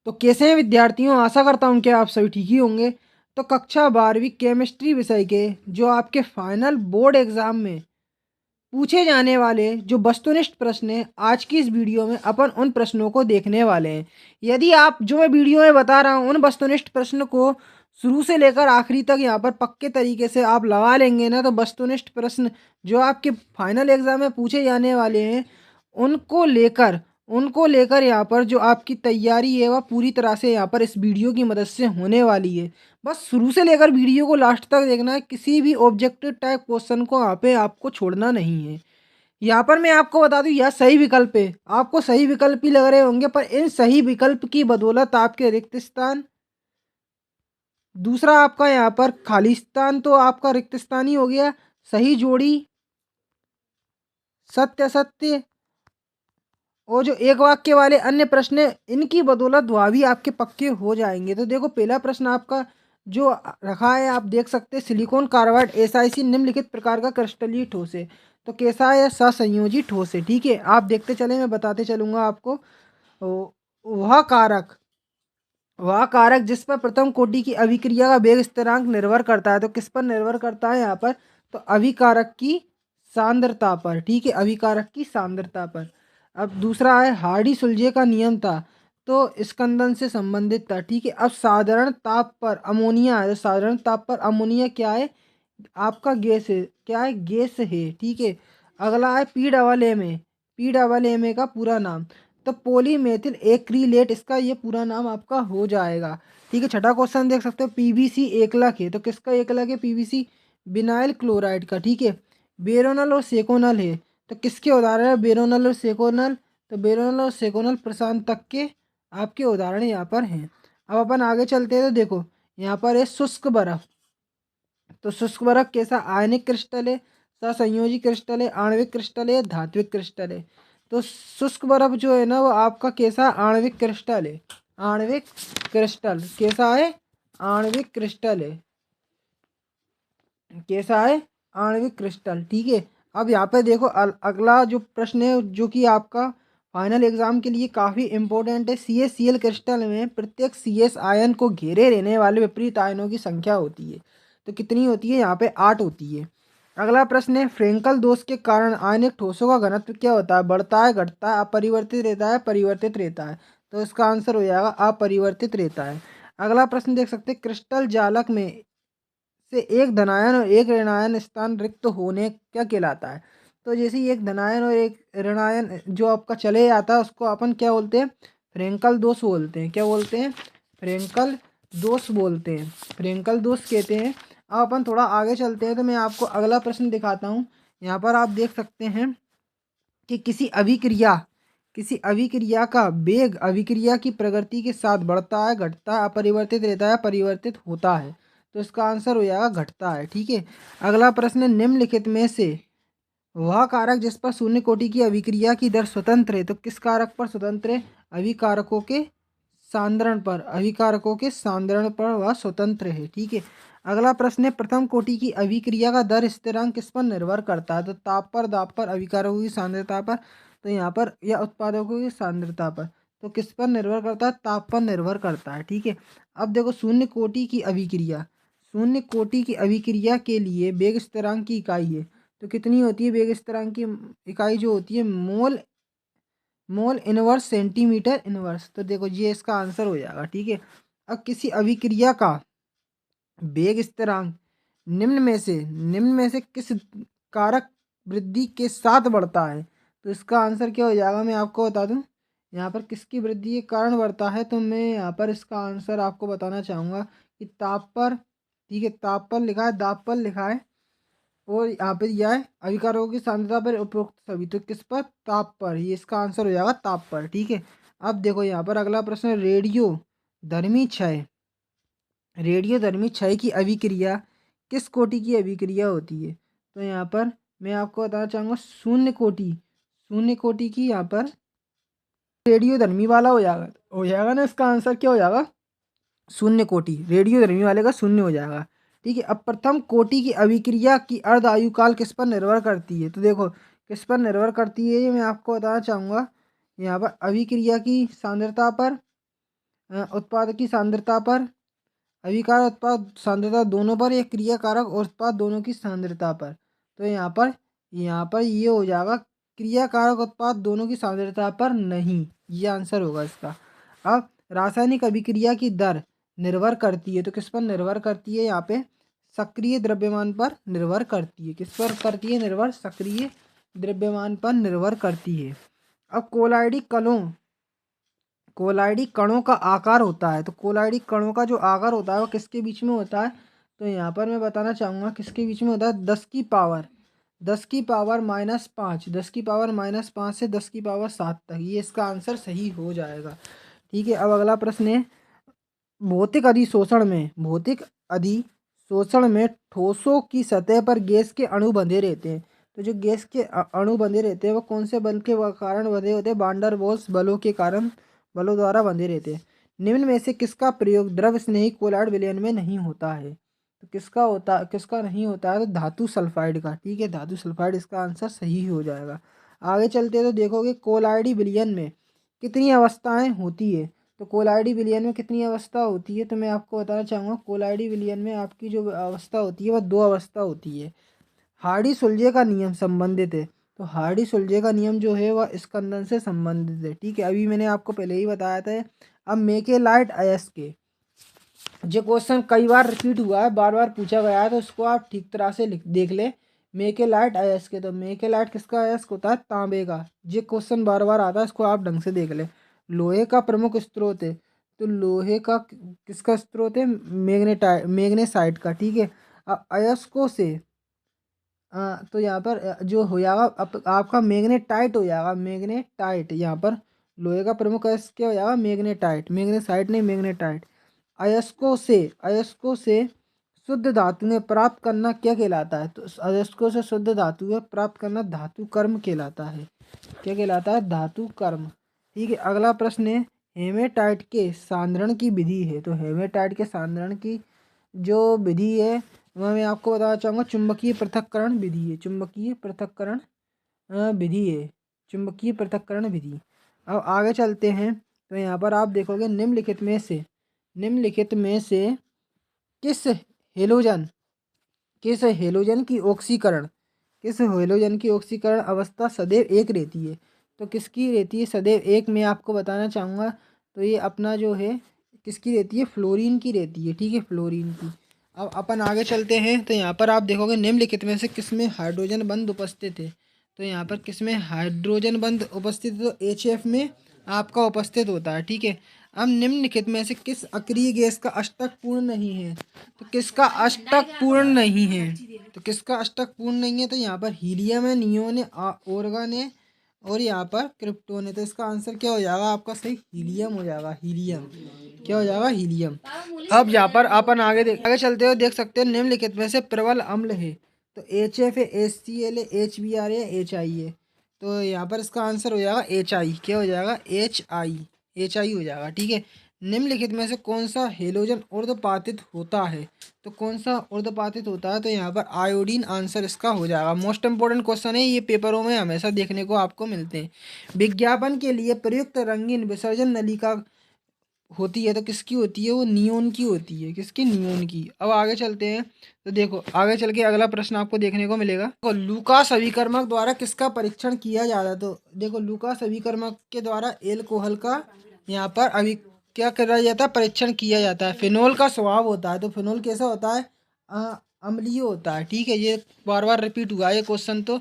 तो कैसे हैं विद्यार्थियों, आशा करता हूँ कि आप सभी ठीक ही होंगे। तो कक्षा 12वीं केमिस्ट्री विषय के जो आपके फाइनल बोर्ड एग्जाम में पूछे जाने वाले जो वस्तुनिष्ठ प्रश्न हैं, आज की इस वीडियो में अपन उन प्रश्नों को देखने वाले हैं। यदि आप जो मैं वीडियो में बता रहा हूँ उन वस्तुनिष्ठ प्रश्न को शुरू से लेकर आखिरी तक यहाँ पर पक्के तरीके से आप लगा लेंगे ना, तो वस्तुनिष्ठ प्रश्न जो आपके फाइनल एग्जाम में पूछे जाने वाले हैं उनको लेकर उनको लेकर यहाँ पर जो आपकी तैयारी है वह पूरी तरह से यहाँ पर इस वीडियो की मदद से होने वाली है। बस शुरू से लेकर वीडियो को लास्ट तक देखना है, किसी भी ऑब्जेक्टिव टाइप क्वेश्चन को यहाँ पे आपको छोड़ना नहीं है। यहाँ पर मैं आपको बता दूं यह सही विकल्प है, आपको सही विकल्प ही लग रहे होंगे, पर इन सही विकल्प की बदौलत आपके रिक्त स्थान, दूसरा आपका यहाँ पर खाली स्थान तो आपका रिक्त स्थान ही हो गया, सही जोड़ी, सत्य असत्य और जो एक वाक्य वाले अन्य प्रश्न हैं, इनकी बदौलत वह भी आपके पक्के हो जाएंगे। तो देखो पहला प्रश्न आपका जो रखा है आप देख सकते हैं, सिलिकॉन कार्बाइड SiC निम्नलिखित प्रकार का क्रिस्टलीय ठोस है। तो कैसा है? सहसंयोजी ठोस है। ठीक है, आप देखते चले, मैं बताते चलूंगा आपको। वह कारक वह कारक जिस पर प्रथम कोटि की अभिक्रिया का वेग स्थिरांक निर्भर करता है, तो किस पर निर्भर करता है यहाँ पर? तो अभिकारक की सांद्रता पर। ठीक है, अभिकारक की सांद्रता पर। अब दूसरा है हार्डी सुलजे का नियम था, तो स्कंदन से संबंधित था। ठीक है, अब साधारण ताप पर अमोनिया है, तो साधारण ताप पर अमोनिया क्या है? आपका गैस है। क्या है? गैस है। ठीक है, अगला है PAA, PAA का पूरा नाम, तो पॉलीमेथिल एक्रिलेट, इसका ये पूरा नाम आपका हो जाएगा। ठीक है, छठा क्वेश्चन देख सकते हो, PVC एकलक है, तो किसका एकलक है? PVC विनाइल क्लोराइड का। ठीक है, बेरोनल और सेकोनल है, तो किसके उदाहरण है? बेरोनल और सेकोनल, तो बेरोनल और सेकोनल प्रशांत तक के आपके उदाहरण यहाँ पर हैं। अब अपन आगे चलते हैं, तो देखो यहाँ पर है शुष्क बर्फ, तो शुष्क बर्फ कैसा? आयनिक क्रिस्टल है, सहसंयोजी क्रिस्टल है, आणविक क्रिस्टल है, धात्विक क्रिस्टल है। तो शुष्क बर्फ जो है ना वो आपका कैसा? आणविक क्रिस्टल है। आणविक क्रिस्टल कैसा है? आणविक क्रिस्टल है। कैसा है? आणविक क्रिस्टल। ठीक है, अब यहाँ पे देखो अगला जो प्रश्न है जो कि आपका फाइनल एग्जाम के लिए काफ़ी इंपॉर्टेंट है। CaCl क्रिस्टल में प्रत्येक CS आयन को घेरे रहने वाले विपरीत आयनों की संख्या होती है, तो कितनी होती है? यहाँ पे 8 होती है। अगला प्रश्न है फ्रेंकल दोष के कारण आयनिक ठोसों का घनत्व क्या होता है? बढ़ता है, घटता है, अपरिवर्तित रहता है, परिवर्तित रहता है? तो इसका आंसर हो जाएगा अपरिवर्तित रहता है। अगला प्रश्न देख सकते हैं, क्रिस्टल जालक में से एक धनायन और एक ऋणायन स्थान रिक्त होने क्या कहलाता है? तो जैसे ही एक धनायन और एक ऋणायन जो आपका चले जाता है उसको अपन क्या बोलते हैं? फ्रेंकल दोष बोलते हैं। क्या बोलते हैं? फ्रेंकल दोष बोलते हैं, फ्रेंकल दोष कहते हैं। अब अपन थोड़ा आगे चलते हैं, तो मैं आपको अगला प्रश्न दिखाता हूँ। यहाँ पर आप देख सकते हैं कि किसी अभिक्रिया का वेग अभिक्रिया की प्रगति के साथ बढ़ता है, घटता है, अपरिवर्तित रहता है, परिवर्तित होता है? तो इसका आंसर हो जाएगा घटता है। ठीक है, अगला प्रश्न, निम्नलिखित में से वह कारक जिस पर शून्य कोटि की अभिक्रिया की दर स्वतंत्र है, तो किस कारक पर स्वतंत्र है? अभिकारकों के सांद्रण पर, अभिकारकों के सांद्रण पर वह स्वतंत्र है। ठीक है, अगला प्रश्न है प्रथम कोटि की अभिक्रिया का दर स्थिरांक किस पर निर्भर करता है? तो ताप पर, दाब पर, अभिकारकों की सांद्रता पर, तो यहाँ पर या उत्पादकों की सांद्रता पर। तो किस पर निर्भर करता है? ताप पर निर्भर करता है। ठीक है, अब देखो शून्य कोटि की अभिक्रिया, शून्य कोटि की अभिक्रिया के लिए वेग स्थिरांक की इकाई है, तो कितनी होती है वेग स्थिरांक की इकाई? जो होती है मोल, मोल इनवर्स सेंटीमीटर इनवर्स। तो देखो ये इसका आंसर हो जाएगा। ठीक है, अब किसी अभिक्रिया का वेग स्थिरांक निम्न में से किस कारक वृद्धि के साथ बढ़ता है? तो इसका आंसर क्या हो जाएगा? मैं आपको बता दूं, यहाँ पर किसकी वृद्धि के कारण बढ़ता है, तो मैं यहाँ पर इसका आंसर आपको बताना चाहूँगा कि ताप पर। ठीक है, ताप पर लिखा है, दाब पर लिखा है, और यहाँ पे दिया है अभिकारकों की सांद्रता पर उपरोक्त सभी, तो किस पर? ताप पर। ये इसका आंसर हो जाएगा ताप पर। ठीक है, अब देखो यहाँ पर अगला प्रश्न, रेडियो धर्मी क्षय की अभिक्रिया किस कोटि की अभिक्रिया होती है? तो यहाँ पर मैं आपको बताना चाहूँगा शून्य कोटि की यहाँ पर रेडियो धर्मी वाला हो जाएगा ना, इसका आंसर क्या हो जाएगा? शून्य कोटि, रेडियो धर्मी वाले का शून्य हो जाएगा। ठीक है, अब प्रथम कोटि की अभिक्रिया की अर्ध आयुकाल किस पर निर्भर करती है? तो देखो किस पर निर्भर करती है ये मैं आपको बताना चाहूँगा, यहाँ पर अभिक्रिया की सांद्रता पर, उत्पाद की सांद्रता पर, अभिकारक उत्पाद सांद्रता दोनों पर, या क्रियाकारक और उत्पाद दोनों की सांद्रता पर। तो यहाँ पर ये हो जाएगा क्रियाकारक उत्पाद दोनों की सांद्रता पर नहीं, ये आंसर होगा इसका। अब रासायनिक अभिक्रिया की दर निर्भर करती है, तो किस पर निर्भर करती है? यहाँ पे सक्रिय द्रव्यमान पर निर्भर करती है। किस पर करती है निर्भर? सक्रिय द्रव्यमान पर निर्भर करती है। अब कोलाइडी कणों का आकार होता है, तो कोलाइडी कणों का जो आकार होता है वो किसके बीच में होता है? तो यहाँ पर मैं बताना चाहूँगा किसके बीच में होता है। 10⁻⁻5, 10⁻5 से 10⁻7 तक, ये इसका आंसर सही हो जाएगा। ठीक है, अब अगला प्रश्न है, भौतिक अधिशोषण में ठोसों की सतह पर गैस के अणु बंधे रहते हैं। तो जो गैस के अणु बंधे रहते हैं वो कौन से बल के कारण बंधे होते हैं? वान डर वाल्स बलों द्वारा बंधे रहते हैं। निम्न में से किसका प्रयोग द्रव स्नेही कोलाइड विलयन में नहीं होता है? तो किसका नहीं होता है? तो धातु सल्फाइड का। ठीक है, धातु सल्फाइड इसका आंसर सही हो जाएगा। आगे चलते तो देखोगे कोलाइडी विलयन में कितनी अवस्थाएं होती है? तो कोलाइडी विलयन में कितनी अवस्था होती है? तो मैं आपको बताना चाहूँगा कोलाइडी विलयन में आपकी जो अवस्था होती है वह 2 अवस्था होती है। हार्डी सुलजे का नियम संबंधित है, तो हार्डी सुलजे का नियम जो है वह स्कंदन से संबंधित है। ठीक है, अभी मैंने आपको पहले ही बताया था। अब मेकेलाइट अयस्क, जो क्वेश्चन कई बार रिपीट हुआ है, बार बार पूछा गया है, तो उसको आप ठीक तरह से देख ले। मेकेलाइट अयस्क, तो मेकेलाइट किसका अयस्क होता है? तांबे का। ये क्वेश्चन बार बार आता है, इसको आप ढंग से देख ले। लोहे का प्रमुख स्रोत है, तो लोहे का किसका स्रोत है? मैग्नेसाइट का। ठीक है, अयस्कों से तो यहाँ पर जो हो जाएगा आपका मैग्नेटाइट हो जाएगा, मैग्नेटाइट। यहाँ पर लोहे का प्रमुख अयस्क क्या हो जाएगा? मैग्नेटाइट, मैग्नेसाइट नहीं, मैग्नेटाइट। अयस्कों से शुद्ध धातुएं प्राप्त करना क्या कहलाता है? तो अयस्कों से शुद्ध धातुएं प्राप्त करना धातु कर्म कहलाता है। क्या कहलाता है? धातु कर्म। ठीक है, अगला प्रश्न है, हेमेटाइट के सांद्रण की विधि है। तो हेमेटाइट के सांद्रण की जो विधि है वह मैं आपको बताना चाहूँगा चुंबकीय पृथक्करण विधि है। चुंबकीय पृथक्करण विधि है, चुंबकीय पृथक्करण विधि। अब आगे चलते हैं, तो यहाँ पर आप देखोगे निम्नलिखित में से किस हेलोजन किस हेलोजन की ऑक्सीकरण अवस्था सदैव एक रहती है? तो किसकी रहती है सदैव एक? मैं आपको बताना चाहूँगा, तो ये अपना जो है किसकी रहती है? फ्लोरीन की रहती है। ठीक है, फ्लोरीन की। अब अपन आगे चलते हैं, तो यहाँ पर आप देखोगे निम्नलिखित में से किसमें हाइड्रोजन बंध उपस्थित है? तो यहाँ पर किसमें हाइड्रोजन बंध उपस्थित है? तो HF में आपका उपस्थित होता है। ठीक है, अब निम्नलिखित में से किस अक्रिय गैस का अष्टक पूर्ण नहीं है? तो किसका अष्टक पूर्ण नहीं है? तो किसका अष्टक पूर्ण नहीं है? तो यहाँ पर हीलियम है, नियोन है, ऑर्गन है, और यहाँ पर क्रिप्टोन है। तो इसका आंसर क्या हो जाएगा आपका? सही हीलियम हो जाएगा। हीलियम क्या हो जाएगा? हीलियम। अब यहाँ पर अपन आगे चलते हो, देख सकते हो निम्नलिखित में से प्रबल अम्ल है। तो HF है, HCl है, HBr है, HI है। तो यहाँ पर इसका आंसर हो जाएगा HI। क्या हो जाएगा? HI हो जाएगा। ठीक है, निम्नलिखित में से कौन सा हेलोजन ऊर्ध्वपातित होता है? तो कौन सा ऊर्ध्वपातित होता है? तो यहाँ पर आयोडीन आंसर इसका हो जाएगा। मोस्ट इंपोर्टेंट क्वेश्चन है ये, पेपरों में हमेशा देखने को आपको मिलते हैं। विज्ञापन के लिए प्रयुक्त रंगीन विसर्जन नलिका होती है, तो किसकी होती है? वो नियोन की होती है। किसकी? नियोन की। अब आगे चलते हैं, तो देखो आगे चल के अगला प्रश्न आपको देखने को मिलेगा। तो लूकास अभिकर्मक द्वारा किसका परीक्षण किया जाता है? तो देखो लूकास अभिकर्मक के द्वारा एल्कोहल का यहाँ पर अभी क्या करा जाता है? परीक्षण किया जाता है। फिनोल का स्वभाव होता है, तो फिनोल कैसा होता है? अम्लीय होता है। ठीक है, ये बार बार रिपीट हुआ है ये क्वेश्चन। तो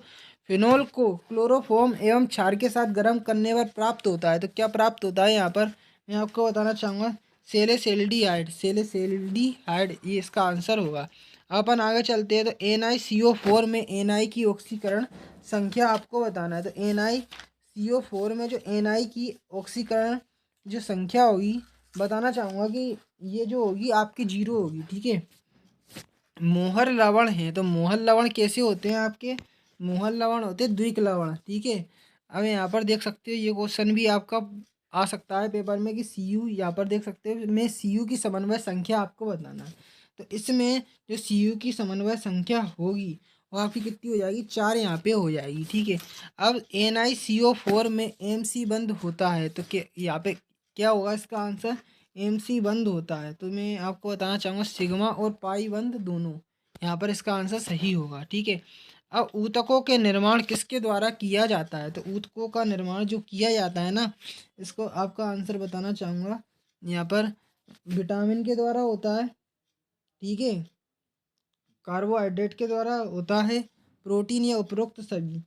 फिनोल को क्लोरोफॉर्म एवं क्षार के साथ गर्म करने पर प्राप्त होता है। तो क्या प्राप्त होता है? यहाँ पर मैं आपको बताना चाहूँगा सेलेसेल्डिहाइड, ये इसका आंसर होगा। अपन आगे चलते हैं, तो NiCO4 में Na की ऑक्सीकरण संख्या आपको बताना है। तो NiCO4 में जो Na की ऑक्सीकरण जो संख्या होगी बताना चाहूँगा कि ये जो होगी आपकी 0 होगी। ठीक है, मोहर लवण है, तो मोहर लवण कैसे होते हैं आपके? मोहर लवण होते हैं द्विक लवण। ठीक है, अब यहाँ पर देख सकते हो ये क्वेश्चन भी आपका आ सकता है पेपर में कि Cu, यहाँ पर देख सकते हो में Cu की समन्वय संख्या आपको बताना है। तो इसमें जो Cu की समन्वय संख्या होगी वो आपकी कितनी हो जाएगी? 4 यहाँ पे हो जाएगी। ठीक है, अब NiCO4 में MC बंद होता है, तो क्या यहाँ पे क्या होगा इसका आंसर? MC बंद होता है, तो मैं आपको बताना चाहूँगा सिग्मा और पाई बंद दोनों। यहाँ पर इसका आंसर सही होगा, ठीक है। अब ऊतकों के निर्माण किसके द्वारा किया जाता है? तो ऊतकों का निर्माण जो किया जाता है ना, इसको आपका आंसर बताना चाहूँगा यहाँ पर विटामिन के द्वारा होता है, ठीक है, कार्बोहाइड्रेट के द्वारा होता है, प्रोटीन या उपरोक्त सभी।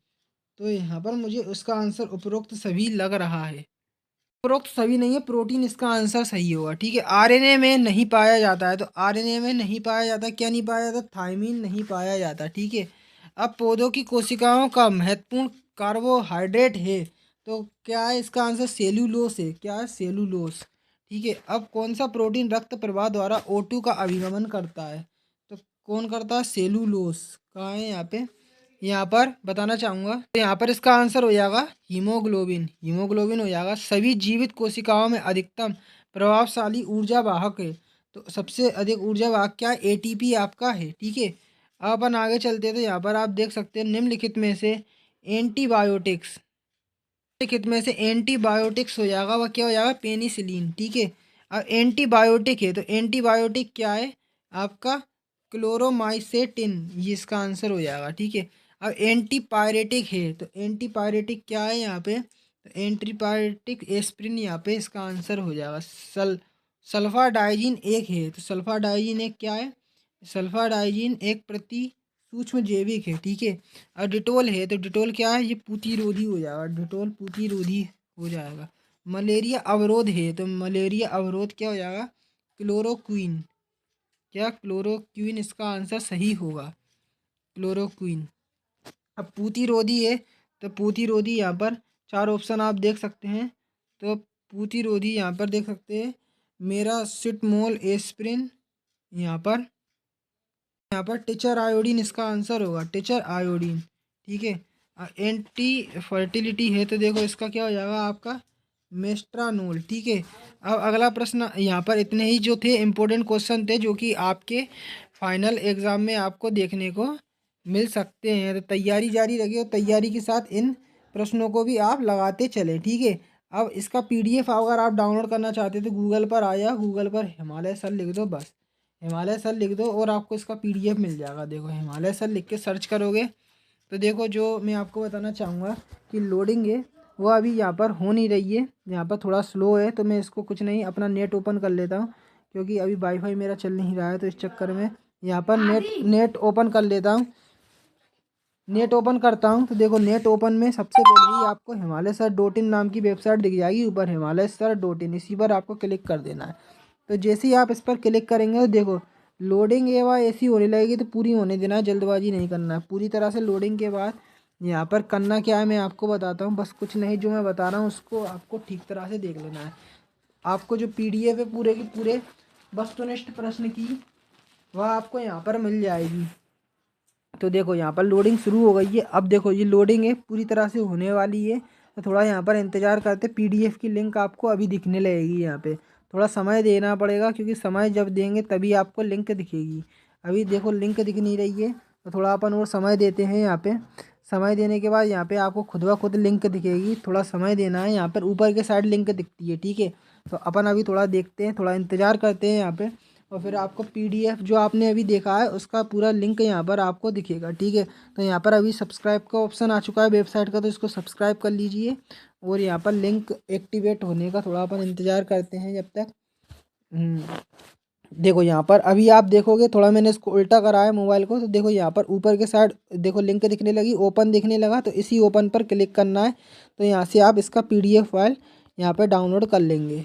तो यहाँ पर मुझे उसका आंसर उपरोक्त सभी लग रहा है। उपरोक्त सभी नहीं है, प्रोटीन इसका आंसर सही होगा, ठीक है। आरएनए में नहीं पाया जाता है, तो आरएनए में नहीं पाया जाता, क्या नहीं पाया जाता? थायमीन नहीं पाया जाता, ठीक है। अब पौधों की कोशिकाओं का महत्वपूर्ण कार्बोहाइड्रेट है, तो क्या है इसका आंसर? सेल्यूलोस है। क्या है? सेल्यूलोस, ठीक है। अब कौन सा प्रोटीन रक्त प्रवाह द्वारा O2 का अभिगमन करता है? तो कौन करता है? सेल्यूलोस। कहाँ है यहाँ पे? यहाँ पर बताना चाहूँगा, तो यहाँ पर इसका आंसर हो जाएगा हीमोग्लोबिन। हीमोग्लोबिन हो जाएगा। सभी जीवित कोशिकाओं में अधिकतम प्रभावशाली ऊर्जा वाहक है, तो सबसे अधिक ऊर्जा वाहक क्या है? ATP आपका है, ठीक है। अब अपन आगे चलते हैं, तो यहाँ पर आप देख सकते हैं निम्नलिखित में से एंटीबायोटिक्स, निम्नलिखित में से एंटीबायोटिक्स हो जाएगा, वह क्या हो जाएगा? पेनिसिलिन, ठीक है। अब एंटीबायोटिक है, तो एंटीबायोटिक क्या है आपका? क्लोरोमाइसेटिन, ये इसका आंसर हो जाएगा, ठीक है। अब एंटीपायरेटिक है, तो एंटीपायरेटिक क्या है यहाँ पे? तो एंटीपायरेटिक एस्प्रिन यहाँ पे इसका आंसर हो जाएगा। सल्फाडाइजिन एक है, तो सल्फाडाइजिन एक क्या है? सल्फाडाइजिन एक प्रति सूक्ष्म जैविक है, ठीक है। और डिटोल है, तो डिटोल क्या है? ये पूतिरोधी हो जाएगा, डिटोल पूतिरोधी हो जाएगा। मलेरिया अवरोध है, तो मलेरिया अवरोध क्या हो जाएगा? क्लोरोक्वीन। क्या? क्लोरोक्वीन इसका आंसर सही होगा, क्लोरोक्वीन। अब पूतिरोधी है, तो पूतिरोधी यहाँ पर चार ऑप्शन आप देख सकते हैं, तो पूतिरोधी यहाँ पर देख सकते हैं मेरा सिटमोल एस्प्रिन, यहाँ पर टीचर आयोडीन इसका आंसर होगा, टीचर आयोडीन, ठीक है। एंटी फर्टिलिटी है, तो देखो इसका क्या हो जाएगा आपका? मेस्ट्रानोल, ठीक है। अब अगला प्रश्न, यहाँ पर इतने ही जो थे इम्पोर्टेंट क्वेश्चन थे जो कि आपके फाइनल एग्जाम में आपको देखने को मिल सकते हैं, तो तैयारी जारी रखिए और तैयारी के साथ इन प्रश्नों को भी आप लगाते चले, ठीक है। अब इसका PDF अगर आप डाउनलोड करना चाहते हैं तो गूगल पर आया, गूगल पर हिमालय सर लिख दो, बस हिमालय सर लिख दो और आपको इसका PDF मिल जाएगा। देखो हिमालय सर लिख के सर्च करोगे तो देखो जो मैं आपको बताना चाहूँगा कि लोडिंग है वो अभी यहाँ पर हो नहीं रही है, यहाँ पर थोड़ा स्लो है, तो मैं इसको कुछ नहीं अपना नेट ओपन कर लेता हूँ क्योंकि अभी वाईफाई मेरा चल नहीं रहा है, तो इस चक्कर में यहाँ पर नेट ओपन कर लेता हूँ। नेट ओपन करता हूँ तो देखो नेट ओपन में सबसे पहले ही आपको himalayasar.in नाम की वेबसाइट दिख जाएगी ऊपर, himalayasar.in, इसी पर आपको क्लिक कर देना है। तो जैसे ही आप इस पर क्लिक करेंगे तो देखो लोडिंग एवं ऐसी होने लगेगी, तो पूरी होने देना है, जल्दबाजी नहीं करना है। पूरी तरह से लोडिंग के बाद यहाँ पर करना क्या है मैं आपको बताता हूँ, बस कुछ नहीं, जो मैं बता रहा हूँ उसको आपको ठीक तरह से देख लेना है। आपको जो PDF है पूरे की पूरे वस्तुनिष्ठ प्रश्न की, वह आपको यहाँ पर मिल जाएगी। तो देखो यहाँ पर लोडिंग शुरू हो गई है, अब देखो ये लोडिंग है पूरी तरह से होने वाली है, तो थोड़ा यहाँ पर इंतज़ार करते। PDF की लिंक आपको अभी दिखने लगेगी, यहाँ पे थोड़ा समय देना पड़ेगा क्योंकि समय जब देंगे तभी आपको लिंक दिखेगी। अभी देखो लिंक दिख नहीं रही है, तो थोड़ा अपन और समय देते हैं। यहाँ पे समय देने के बाद यहाँ पे आपको खुद ब खुद लिंक दिखेगी, थोड़ा समय देना है। यहाँ पर ऊपर के साइड लिंक दिखती है, ठीक है। तो अपन अभी थोड़ा देखते हैं, थोड़ा इंतज़ार करते हैं यहाँ पे, और फिर आपको PDF जो आपने अभी देखा है उसका पूरा लिंक यहाँ पर आपको दिखेगा, ठीक है। तो यहाँ पर अभी सब्सक्राइब का ऑप्शन आ चुका है वेबसाइट का, तो इसको सब्सक्राइब कर लीजिए और यहाँ पर लिंक एक्टिवेट होने का थोड़ा अपन इंतज़ार करते हैं जब तक। देखो यहाँ पर अभी आप देखोगे, थोड़ा मैंने इसको उल्टा करा है मोबाइल को, तो देखो यहाँ पर ऊपर के साइड देखो लिंक दिखने लगी, ओपन दिखने लगा, तो इसी ओपन पर क्लिक करना है। तो यहाँ से आप इसका PDF फाइल यहाँ पर डाउनलोड कर लेंगे।